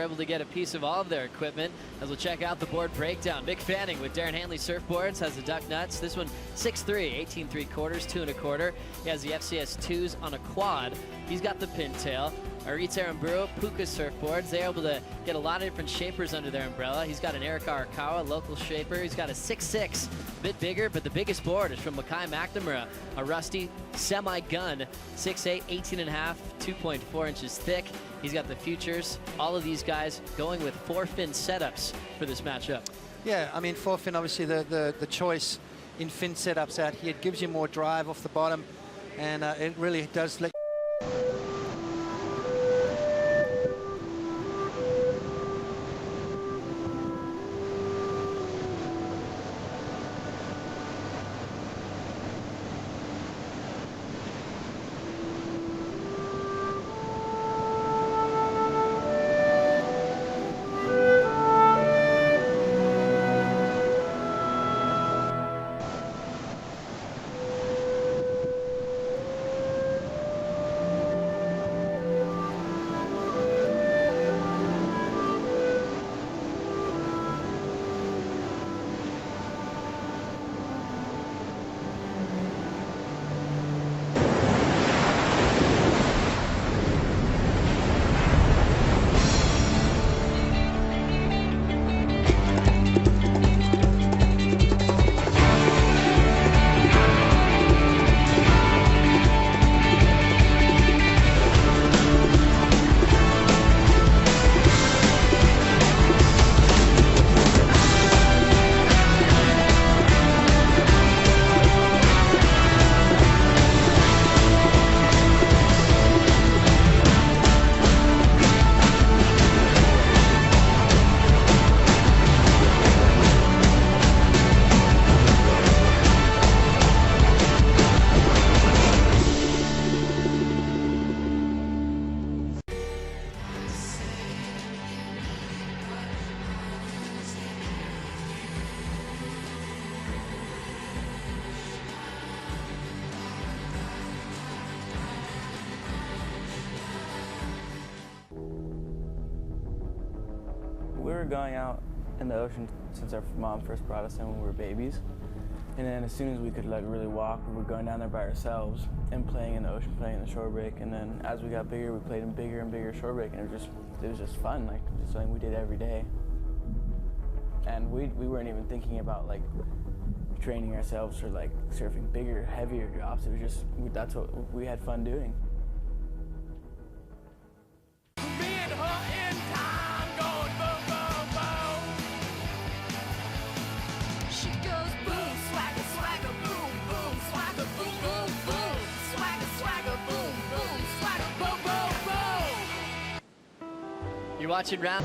able to get a piece of all of their equipment as we'll check out the board breakdown. Mick Fanning with Darren Hanley Surfboards has the duck nuts. This one 6'3", 18 3/4, 2 1/4. He has the FCS 2s on a quad. He's got the pintail. Aritz Aramburu, Puka Surfboards. They're able to get a lot of different shapers under their umbrella. He's got an Eric Arakawa, local shaper. He's got a 6'6", a bit bigger, but the biggest board is from Mackay McNamara, a rusty semi-gun, 6'8", 18.5, 2.4 inches thick. He's got the futures. All of these guys going with 4-fin setups for this matchup. Yeah, I mean, 4-fin, obviously the choice in fin setups out here. It gives you more drive off the bottom, and it really does let We were going out in the ocean since our mom first brought us in when we were babies. And then as soon as we could like really walk, we were going down there by ourselves and playing in the ocean, playing in the shore break. And then as we got bigger, we played in bigger and bigger shore break, and it was just fun, like just something we did every day. And we weren't even thinking about like training ourselves for like surfing bigger, heavier drops. It was just, that's what we had fun doing. You're watching round.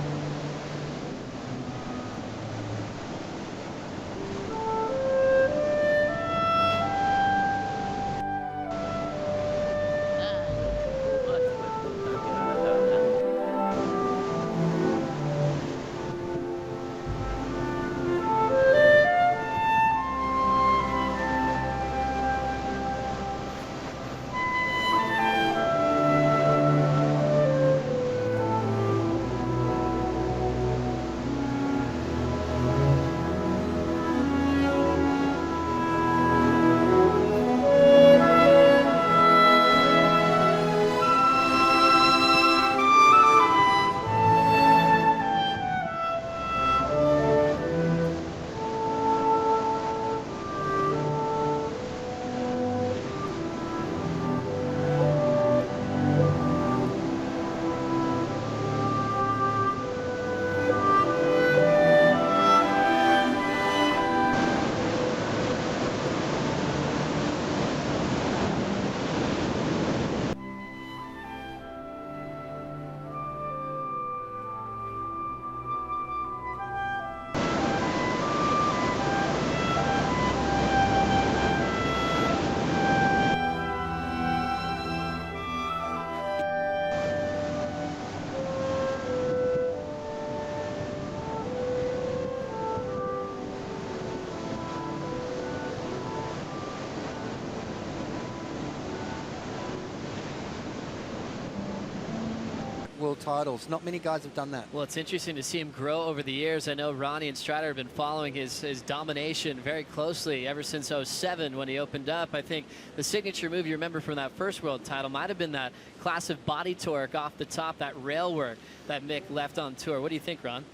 world titles. Not many guys have done that. Well, it's interesting to see him grow over the years. I know Ronnie and Strider have been following his domination very closely ever since '07 when he opened up. I think the signature move you remember from that first world title might have been that class of body torque off the top, that rail work that Mick left on tour. What do you think, Ron?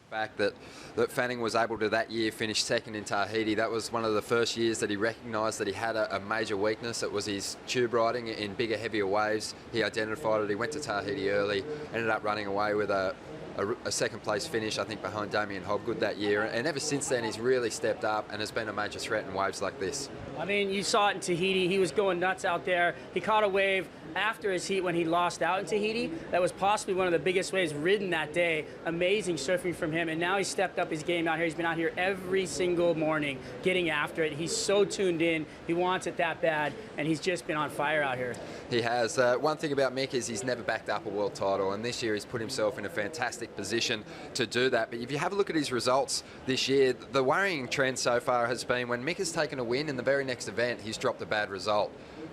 Fact that Fanning was able to that year finish second in Tahiti. That was one of the first years that he recognised that he had a major weakness. It was his tube riding in bigger, heavier waves. He identified it. He went to Tahiti early, ended up running away with a second place finish, I think, behind Damien Hobgood that year. And ever since then, he's really stepped up and has been a major threat in waves like this. I mean, you saw it in Tahiti. He was going nuts out there. He caught a wave after his heat when he lost out in Tahiti. That was possibly one of the biggest waves ridden that day. Amazing surfing from him. And now he's stepped up his game out here. He's been out here every single morning getting after it. He's so tuned in. He wants it that bad. And he's just been on fire out here. He has. One thing about Mick is he's never backed up a world title. And this year he's put himself in a fantastic position to do that. But if you have a look at his results this year, the worrying trend so far has been when Mick has taken a win, in the very next event, he's dropped a bad result.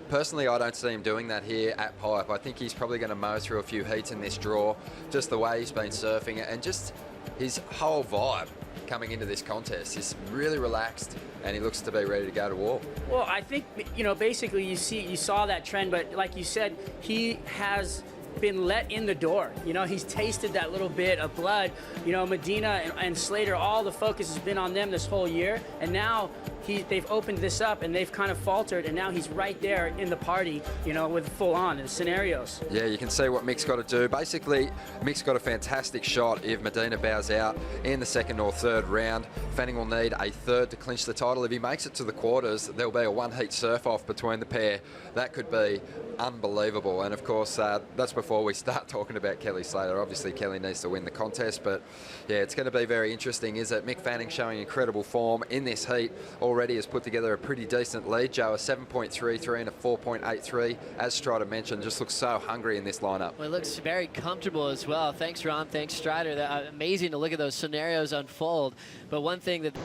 Personally, I don't see him doing that here at Pipe. I think he's probably going to mow through a few heats in this draw, just the way he's been surfing and just his whole vibe coming into this contest. He's really relaxed and he looks to be ready to go to war. Well, I think, you know, basically you saw that trend, but like you said, he has been let in the door. You know, he's tasted that little bit of blood. You know, Medina and Slater, all the focus has been on them this whole year, and now they've opened this up and they've kind of faltered, and now he's right there in the party, you know, with full on in scenarios. Yeah, you can see what Mick's got to do. Basically, Mick's got a fantastic shot if Medina bows out in the second or third round. Fanning will need a third to clinch the title. If he makes it to the quarters, there'll be a one-heat surf-off between the pair. That could be unbelievable. And of course, that's before we start talking about Kelly Slater. Obviously, Kelly needs to win the contest, but yeah, it's going to be very interesting. Is that Mick Fanning showing incredible form in this heat already has put together a pretty decent lead, Joe, a 7.33 and a 4.83. As Strider mentioned, just looks so hungry in this lineup. Well, it looks very comfortable as well. Thanks, Ron. Thanks, Strider. Amazing to look at those scenarios unfold. But one thing that